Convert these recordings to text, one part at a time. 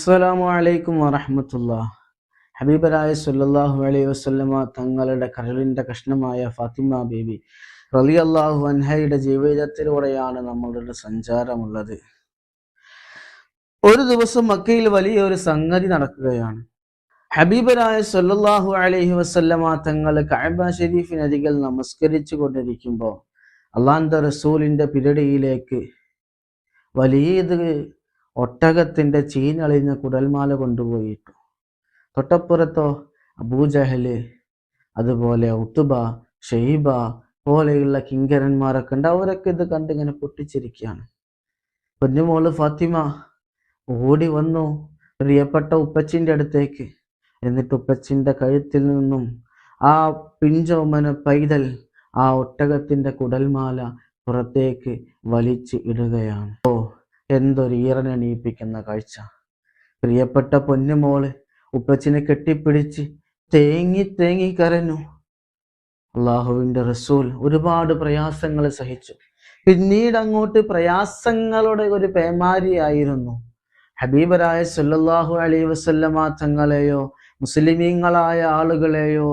അസ്സലാമു അലൈക്കും വറഹ്മത്തുള്ളാഹ്. ഹബീബരായ സല്ലല്ലാഹു അലൈഹി വസല്ലമ തങ്ങളുടെ കരളിൻ്റെ കഷ്ണമായ ഫാത്തിമ ബീബി റളിയല്ലാഹു അൻഹയുടെ ജീവിതത്തിലൂടെയാണ് നമ്മളുടെ സഞ്ചാരമുള്ളത്. ഒരു ദിവസം മക്കയിൽ വലിയൊരു സംഗതി നടക്കുകയാണ്. ഹബീബരായ സല്ലല്ലാഹു അലൈഹി വസല്ലമ തങ്ങൾ കഅബ ഷരീഫിനരികിൽ നമസ്കരിച്ചു കൊണ്ടിരിക്കുമ്പോൾ അള്ളാഹുവിൻ്റെ റസൂലിൻ്റെ പിരടിയിലേക്ക് വലിയത് ഒട്ടകത്തിൻ്റെ ചീഞ്ഞളിഞ്ഞ കുടൽമാല കൊണ്ടുപോയിട്ടു. തൊട്ടപ്പുറത്തോ അബൂജഹല്, അതുപോലെ ഉത്തുബ, ഷെയ്ബ പോലെയുള്ള കിങ്കരന്മാരൊക്കെ ഉണ്ട്. അവരൊക്കെ ഇത് കണ്ടിങ്ങനെ പൊട്ടിച്ചിരിക്കുകയാണ്. കുഞ്ഞുമോള് ഫാത്തിമ ഓടി വന്നു പ്രിയപ്പെട്ട ഉപ്പച്ചിൻ്റെ അടുത്തേക്ക്. എന്നിട്ട് ഉപ്പച്ചിൻ്റെ കഴുത്തിൽ നിന്നും ആ പിഞ്ചോമന പൈതൽ ആ ഒട്ടകത്തിൻ്റെ കുടൽമാല പുറത്തേക്ക് വലിച്ച് ഇടുകയാണ്. എന്തൊരു ഈറനണിയിപ്പിക്കുന്ന കാഴ്ച! പ്രിയപ്പെട്ട പൊന്നുമോള് ഉപ്പച്ചിനെ കെട്ടിപ്പിടിച്ച് തേങ്ങി തേങ്ങി കരഞ്ഞു. അള്ളാഹുവിൻ്റെ റസൂൽ ഒരുപാട് പ്രയാസങ്ങൾ സഹിച്ചു. പിന്നീട് അങ്ങോട്ട് പ്രയാസങ്ങളുടെ ഒരു പേമാരിയായിരുന്നു. ഹബീബരായ സല്ലല്ലാഹു അലൈഹി വസല്ലമ തങ്ങളെയോ മുസ്ലിമീങ്ങളായ ആളുകളെയോ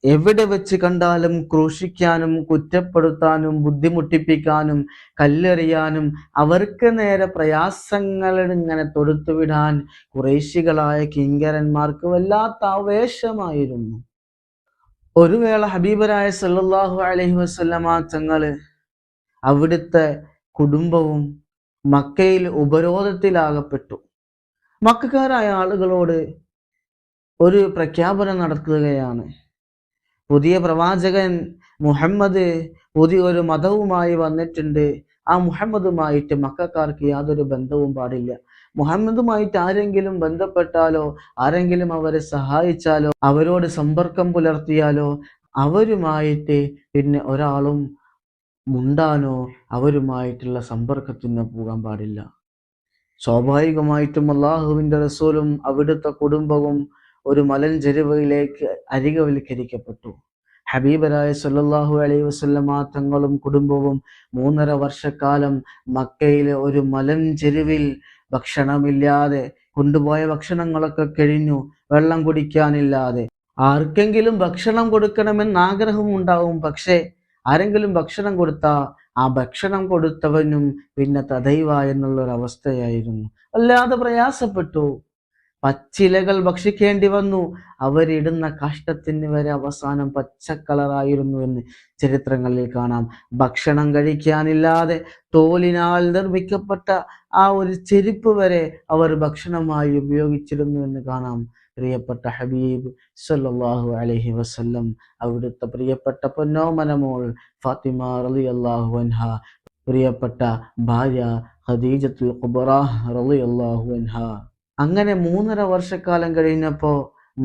എവിടെ വെച്ച് കണ്ടാലും ക്രൂശിക്കാനും കുറ്റപ്പെടുത്താനും ബുദ്ധിമുട്ടിപ്പിക്കാനും കല്ലെറിയാനും അവർക്ക് നേരെ പ്രയാസങ്ങൾ ഇങ്ങനെ തൊടുത്തുവിടാൻ ഖുറൈശികളായ കിങ്കരന്മാർക്ക് വല്ലാത്ത ആവേശമായിരുന്നു. ഒരു വേള ഹബീബരായ സല്ലല്ലാഹു അലൈഹി വസല്ലമ തങ്ങള് അവിടുത്തെ കുടുംബവും മക്കയിൽ ഉപരോധത്തിലാകപ്പെട്ടു. മക്കക്കാരായ ആളുകളോട് ഒരു പ്രഖ്യാപനം നടത്തുകയാണ്. പുതിയ പ്രവാചകൻ മുഹമ്മദ് പുതിയൊരു മതവുമായി വന്നിട്ടുണ്ട്. ആ മുഹമ്മദുമായിട്ട് മക്കക്കാർക്ക് യാതൊരു ബന്ധവും പാടില്ല. മുഹമ്മദുമായിട്ട് ആരെങ്കിലും ബന്ധപ്പെട്ടാലോ ആരെങ്കിലും അവരെ സഹായിച്ചാലോ അവരോട് സമ്പർക്കം പുലർത്തിയാലോ അവരുമായിട്ട് പിന്നെ ഒരാളും മുണ്ടാനോ അവരുമായിട്ടുള്ള സമ്പർക്കത്തിന് പോകാൻ പാടില്ല. സ്വാഭാവികമായിട്ടും അള്ളാഹുവിൻ്റെ റസൂലും അവിടുത്തെ കുടുംബവും ഒരു മലഞ്ചെരുവയിലേക്ക് അരികവൽക്കരിക്കപ്പെട്ടു. ഹബീബരായ സല്ലല്ലാഹു അലൈഹി വസല്ലമ തങ്ങളും കുടുംബവും 3.5 വർഷക്കാലം മക്കയിലെ ഒരു മലഞ്ചെരുവിൽ ഭക്ഷണമില്ലാതെ, കൊണ്ടുപോയ ഭക്ഷണങ്ങളൊക്കെ കഴിഞ്ഞു, വെള്ളം കുടിക്കാനില്ലാതെ. ആർക്കെങ്കിലും ഭക്ഷണം കൊടുക്കണമെന്ന് ആഗ്രഹമുണ്ടാവും. പക്ഷേ ആരെങ്കിലും ഭക്ഷണം കൊടുത്താൽ ആ ഭക്ഷണം കൊടുത്തവനും പിന്നെ തദൈവ എന്നുള്ളൊരവസ്ഥയായിരുന്നു. അല്ലാതെ പ്രയാസപ്പെട്ടു. പച്ചിലകൾ ഭക്ഷിക്കേണ്ടി വന്നു. അവരിടുന്ന കാഷ്ടത്തിന് വരെ അവസാനം പച്ചക്കളറായിരുന്നു എന്ന് ചരിത്രങ്ങളിൽ കാണാം. ഭക്ഷണം കഴിക്കാനില്ലാതെ തോലിനാൽ നിർമ്മിക്കപ്പെട്ട ആ ഒരു ചെരുപ്പ് വരെ അവർ ഭക്ഷണമായി ഉപയോഗിച്ചിരുന്നു എന്ന് കാണാം. പ്രിയപ്പെട്ട ഹബീബ് സല്ലല്ലാഹു അലൈഹി വസല്ലം അവിടുത്തെ പ്രിയപ്പെട്ട പൊന്നോമനമോൾ ഫാത്തിമ റളിയല്ലാഹു അൻഹ, പ്രിയപ്പെട്ട ഭാര്യ ഖദീജത്തുൽ കുബ്ര റളിയല്ലാഹു അൻഹ. അങ്ങനെ 3.5 വർഷക്കാലം കഴിഞ്ഞപ്പോൾ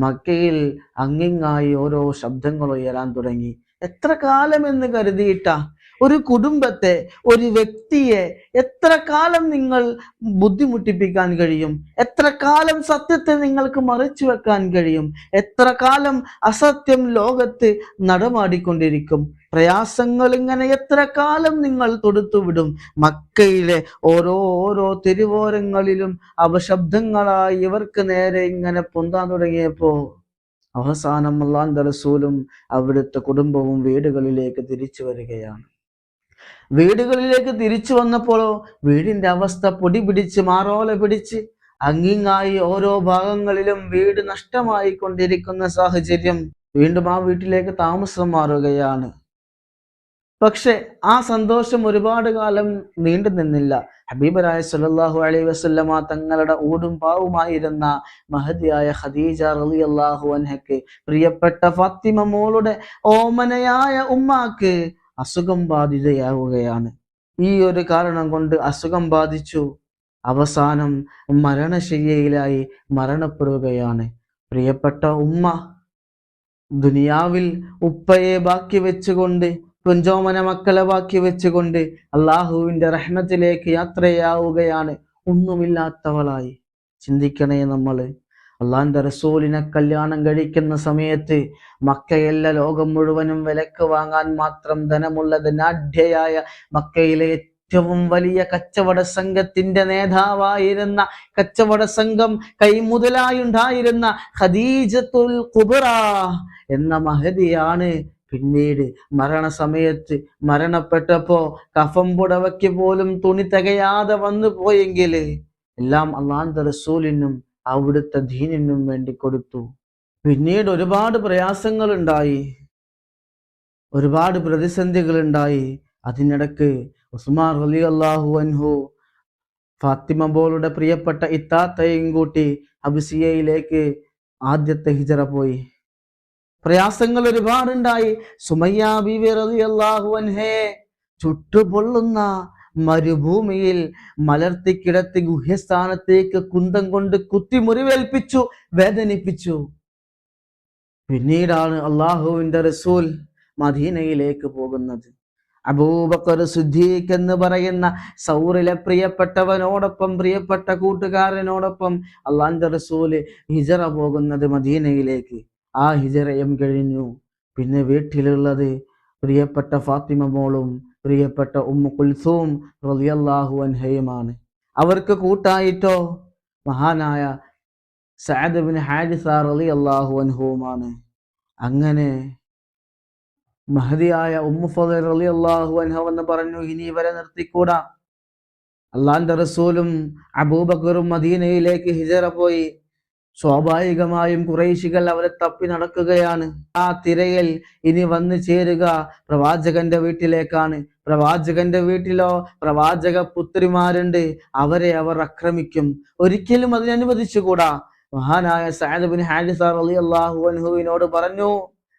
മക്കയിൽ അങ്ങിങ്ങായി ഓരോ ശബ്ദങ്ങൾ ഉയരാൻ തുടങ്ങി. എത്ര കാലമെന്ന് കരുതിയിട്ടാ ഒരു കുടുംബത്തെ, ഒരു വ്യക്തിയെ എത്ര കാലം നിങ്ങൾ ബുദ്ധിമുട്ടിപ്പിക്കാൻ കഴിയും? എത്ര കാലം സത്യത്തെ നിങ്ങൾക്ക് മറച്ചു വെക്കാൻ കഴിയും? എത്ര കാലം അസത്യം ലോകത്ത് നടമാടിക്കൊണ്ടിരിക്കും? പ്രയാസങ്ങൾ ഇങ്ങനെ എത്ര കാലം നിങ്ങൾ തൊടുത്തുവിടും? മക്കയിലെ ഓരോ തെരുവോരങ്ങളിലും അപശബ്ദങ്ങളായി ഇവർക്ക് നേരെ ഇങ്ങനെ പൊന്താൻ തുടങ്ങിയപ്പോൾ അവസാനം അല്ലാഹുവിൻ്റെ റസൂലും അവിടുത്തെ കുടുംബവും വീടുകളിലേക്ക് തിരിച്ചു വരികയാണ്. വീടുകളിലേക്ക് തിരിച്ചു വന്നപ്പോഴോ വീടിന്റെ അവസ്ഥ പൊടി പിടിച്ച് മാറോല പിടിച്ച് അങ്ങിങ്ങായി ഓരോ ഭാഗങ്ങളിലും വീട് നഷ്ടമായി കൊണ്ടിരിക്കുന്ന സാഹചര്യം. വീണ്ടും ആ വീട്ടിലേക്ക് താമസം മാറുകയാണ്. പക്ഷെ ആ സന്തോഷം ഒരുപാട് കാലം നീണ്ടു നിന്നില്ല. ഹബീബരായ സല്ലല്ലാഹു അലൈഹി വസല്ലമ തങ്ങളുടെ ഊടും പാവുമായിരുന്ന മഹദിയായ ഖദീജ റളിയല്ലാഹു അൻഹയ്ക്ക്, പ്രിയപ്പെട്ട ഫാത്തിമ മോളുടെ ഓമനയായ ഉമ്മാക്ക് അസുഖം ബാധിതയാവുകയാണ്. ഈ ഒരു കാരണം കൊണ്ട് അസുഖം ബാധിച്ചു. അവസാനം മരണശയ്യയിലായി മരണപ്പെടുകയാണ്. പ്രിയപ്പെട്ട ഉമ്മ ദുനിയാവിൽ ഉപ്പയെ ബാക്കി വെച്ചുകൊണ്ട്, കുഞ്ചോമന മക്കളെ ബാക്കി വെച്ചുകൊണ്ട് അള്ളാഹുവിൻ്റെ റഹ്മത്തിലേക്ക് യാത്രയാവുകയാണ്, ഒന്നുമില്ലാത്തവളായി. ചിന്തിക്കണേ നമ്മൾ. അള്ളാഹുവിൻ്റെ റസൂലിനെ കല്യാണം കഴിക്കുന്ന സമയത്ത് മക്കയല്ല, ലോകം മുഴുവനും വിലക്ക് വാങ്ങാൻ മാത്രം ധനമുള്ള ധനാഢ്യയായ മക്കയിലെ ഏറ്റവും വലിയ കച്ചവട സംഘത്തിന്റെ നേതാവായിരുന്ന, കച്ചവട സംഘം കൈമുതലായുണ്ടായിരുന്ന ഖദീജത്തുൽ കുബ്ര എന്ന മഹദിയാണ് പിന്നീട് മരണസമയത്ത് മരണപ്പെട്ടപ്പോ കഫം പുടവയ്ക്ക് പോലും തുണി തികയാതെ വന്നു പോയെങ്കിൽ എല്ലാം അള്ളാഹുവിന്റെ റസൂലിനും അവിടുത്തെ ദീനിനും വേണ്ടി കൊടുത്തു. പിന്നീട് ഒരുപാട് പ്രയാസങ്ങൾ ഉണ്ടായി, ഒരുപാട് പ്രതിസന്ധികൾ ഉണ്ടായി. അതിനിടക്ക് ഉസ്മാൻ റളിയല്ലാഹു അൻഹു ഫാത്തിമ ബോളുടെ പ്രിയപ്പെട്ട ഇത്താത്തയും കൂട്ടി അബ്സിയയിലേക്ക് ആദ്യത്തെ ഹിജറ പോയി. പ്രയാസങ്ങൾ ഒരുപാടുണ്ടായി. സുമയ്യ ബീവി റളിയല്ലാഹു അൻഹയെ ചുട്ടുപൊള്ളുന്ന മരുഭൂമിയിൽ മലർത്തിക്കിടത്തി ഗുഹ്യസ്ഥാനത്തേക്ക് കുന്തം കൊണ്ട് കുത്തി മുറിവേൽപ്പിച്ചു, വേദനിപ്പിച്ചു. പിന്നീടാണ് അള്ളാഹുവിന്റെ റസൂൽ മദീനയിലേക്ക് പോകുന്നത്. അബൂബക്കർ സിദ്ദീഖ് എന്ന് പറയുന്ന സൗറിലെ പ്രിയപ്പെട്ടവനോടൊപ്പം, പ്രിയപ്പെട്ട കൂട്ടുകാരനോടൊപ്പം അള്ളാഹുവിന്റെ റസൂല് ഹിജറ പോകുന്നത് മദീനയിലേക്ക്. ആ ഹിജറയും കഴിഞ്ഞു. പിന്നെ വീട്ടിലുള്ളത് പ്രിയപ്പെട്ട ഫാത്തിമ മോളും പ്രിയപ്പെട്ട ഉമ്മു കുൽസൂം റളിയല്ലാഹു അൻഹയുമാണ്. അവർക്ക് കൂട്ടായിട്ടോ മഹാനായ സഅദ് ഇബ്നു ഹാരിസ റളിയല്ലാഹു അൻഹുമാണ്. അങ്ങനെ മഹദിയായ ഉമ്മു ഫളൽ റളിയല്ലാഹു അൻഹ എന്ന് പറഞ്ഞു, ഇനി ഇവരെ നിർത്തിക്കൂടാ. അള്ളാഹുവിന്റെ റസൂലും അബൂബക്കറും മദീനയിലേക്ക് ഹിജറ പോയി. സ്വാഭാവികമായും ഖുറൈശികൾ അവരെ തപ്പി നടക്കുകയാണ്. ആ തിരയിൽ ഇനി വന്നു ചേരുക പ്രവാചകന്റെ വീട്ടിലേക്കാണ്. പ്രവാചകന്റെ വീട്ടിലോ പ്രവാചക പുത്രിമാരുണ്ട്, അവരെ അവർ ആക്രമിക്കും. ഒരിക്കലും അതിനനുവദിച്ചുകൂടാ. മഹാനായ സഅദ് ഇബ്നു ഹാരിസ റളിയല്ലാഹു അൻഹുവിനോട് പറഞ്ഞു,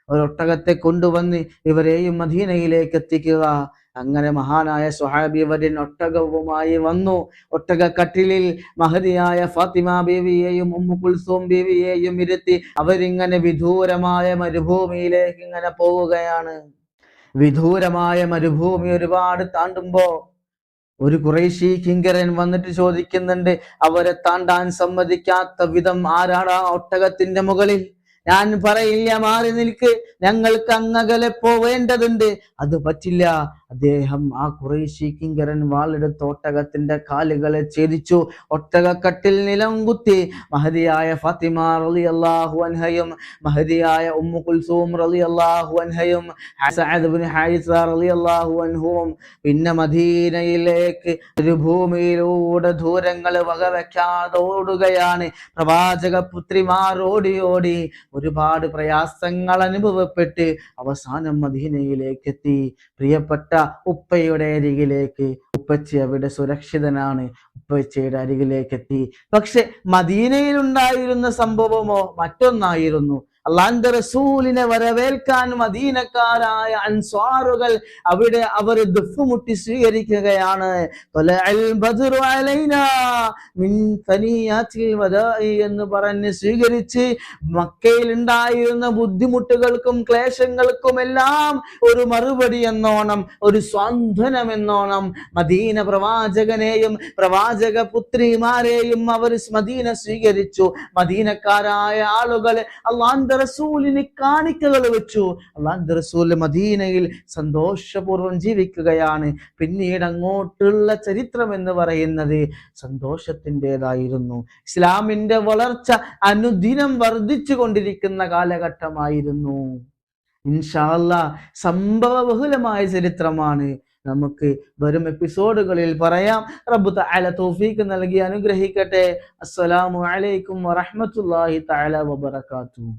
ഒരൊട്ടകത്തെ കൊണ്ടുവന്ന് ഇവരെയും മദീനയിലേക്ക് എത്തിക്കുക. അങ്ങനെ മഹാനായ സ്വഹാബി വര്യൻ ഒട്ടകവുമായി വന്നു. ഒട്ടക കട്ടിലിൽ മഹദിയായ ഫാത്തിമ ബീവിയെയും ഉമ്മു കുൽസൂം ബീവിയെയും ഇരുത്തി അവരിങ്ങനെ വിദൂരമായ മരുഭൂമിയിലേക്ക് ഇങ്ങനെ പോവുകയാണ്. വിദൂരമായ മരുഭൂമി ഒരുപാട് താണ്ടുമ്പോ ഒരു ഖുറൈശി കിങ്കരൻ വന്നിട്ട് ചോദിക്കുന്നുണ്ട്, അവരെ താണ്ടാൻ സമ്മതിക്കാത്ത വിധം ആരാടാ ഒട്ടകത്തിന്റെ മുകളിൽ? ഞാൻ പറയില്ല, മാറി നിൽക്ക്, ഞങ്ങൾക്ക് അങ്ങകലെ പോവേണ്ടതുണ്ട്. അത് പറ്റില്ല. അദ്ദേഹം ആ ഖുറൈശി കിങ്കരൻ വാളെടുത്ത് ഒട്ടകത്തിന്റെ കാലുകളെ ഛേദിച്ചു. ഒട്ടകക്കട്ടിൽ നിലം കുത്തി. മഹദിയായ ഫാത്തിമ റളിയല്ലാഹു അൻഹയും മഹദിയായ ഉമ്മു കുൽസൂം റളിയല്ലാഹു അൻഹയും സഅദ് ഇബ്നു ഹാരിസ റളിയല്ലാഹു അൻഹുവും പിന്നെ മദീനയിലേക്ക് ഒരു ഭൂമിയിലൂടെ ദൂരങ്ങൾ വകവെക്കാതെ ഓടുകയാണ്. പ്രവാചക പുത്രിമാർ ഓടി ഓടി ഒരുപാട് പ്രയാസങ്ങൾ അനുഭവപ്പെട്ട് അവസാനം മദീനയിലേക്ക് എത്തി. പ്രിയപ്പെട്ട ഉപ്പയുടെ അരികിലേക്ക്. ഉപ്പച്ചി അവിടെ സുരക്ഷിതനാണ്. ഉപ്പച്ചയുടെ അരികിലേക്ക് എത്തി. പക്ഷെ മദീനയിൽ ഉണ്ടായിരുന്ന സംഭവമോ മറ്റൊന്നായിരുന്നു. അള്ളാഹുവിന്റെ റസൂലിനെ വരവേൽക്കാൻ മദീനക്കാരായ അൻസ്വാറുകൾ അവിടെ അവർ ദുഫ്മുട്ടി സ്വീകരിക്കുകയാണ്. എന്ന് പറഞ്ഞ് സ്വീകരിച്ച് മക്കയിൽ ഉണ്ടായിരുന്ന ബുദ്ധിമുട്ടുകൾക്കും ക്ലേശങ്ങൾക്കും എല്ലാം ഒരു മറുപടി എന്നോണം, ഒരു സ്വാന്തനം എന്നോണം മദീന പ്രവാചകനെയും പ്രവാചക പുത്രിമാരെയും അവർ മദീന സ്വീകരിച്ചു. മദീനക്കാരായ ആളുകൾ അള്ളാഹുവിന്റെ റസൂലിന് കാണിക്കകൾ വെച്ചു. അള്ളാഹുവിന്റെ റസൂൽ മദീനയിൽ സന്തോഷപൂർവ്വം ജീവിക്കുകയാണ്. പിന്നീട് അങ്ങോട്ടുള്ള ചരിത്രം എന്ന് പറയുന്നത് സന്തോഷത്തിൻ്റെതായിരുന്നു. ഇസ്ലാമിന്റെ വളർച്ച അനുദിനം വർദ്ധിച്ചു കൊണ്ടിരിക്കുന്ന കാലഘട്ടമായിരുന്നു. ഇൻഷാ അല്ലാഹ് സംഭവ ബഹുലമായ ചരിത്രമാണ്. നമുക്ക് വരും എപ്പിസോഡുകളിൽ പറയാം. റബ്ബ് തആല തൗഫീഖ് നൽകി അനുഗ്രഹിക്കട്ടെ. അസ്സലാമു അലൈക്കും വറഹ്മത്തുള്ളാഹി തആല വബറകാതുഹു.